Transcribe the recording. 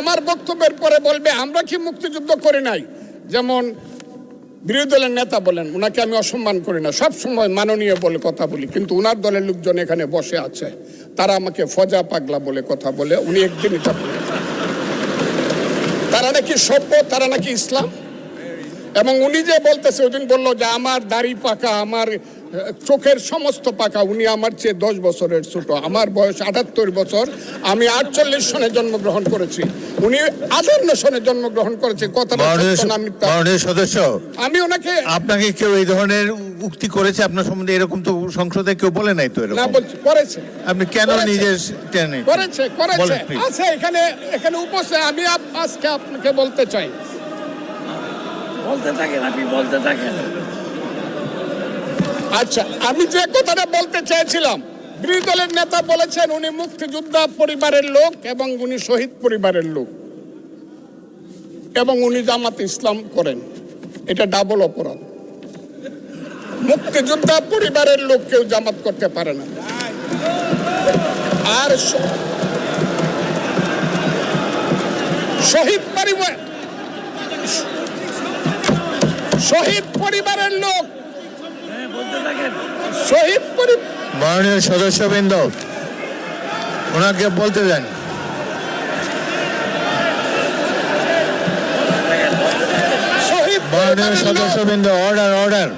আমার বক্তব্যের পরে বলবে আমরা কি মুক্তিযুদ্ধ করি নাই, যেমন বিরোধী দলের নেতা বলেন, ওনাকে আমি অসম্মান করি না, সব সময় মাননীয় বলে কথা বলি, কিন্তু ওনার দলের লোকজন এখানে বসে আছে, তারা আমাকে ফজা পাগলা বলে কথা বলে। উনি একদিন এটা বলে তারা নাকি সভ্য, তারা নাকি ইসলাম। এবং উনি যে বলতেছে, ওই দিন বললো যে আমার দাড়ি পাকা, আমার চোখের সমস্ত পাকা, উনি আমার চেয়ে 10 বছরের ছোট, আমার বয়স 78 বছর, আমি 48 সনে জন্মগ্রহণ করেছি, উনি 58 সনে জন্মগ্রহণ করেছে। কথাটা সদস্য, আমি ওনাকে, আপনাকে কেউ এই ধরনের উক্তি করেছে আপনার সম্বন্ধে? এরকম তো সংসদে কেউ বলে নাই তো। এরকম না বলছি করেছে, আপনি কেন নিজে করেছে আছে এখানে উপস্থিত। আমি আজকে আপনাকে বলতে চাই, বলতে থাকেন, আপনি বলতে থাকেন। আচ্ছা, আমি যে কথাটা বলতে চেয়েছিলাম, বিরোধী দলের নেতা বলেছেন উনি মুক্তিযোদ্ধা পরিবারের লোক এবং উনি শহীদ পরিবারের লোক এবং উনি জামাত ইসলাম করেন, এটা ডাবল অপরাধ। মুক্তিযোদ্ধা পরিবারের লোক কেউ জামাত করতে পারে না। আর শহীদ পরিবারের লোক, শহীদ মাননীয় সদস্যবৃন্দ, ওনাকে বলতে দেন। শহীদ মাননীয় সদস্যবৃন্দ, অর্ডার।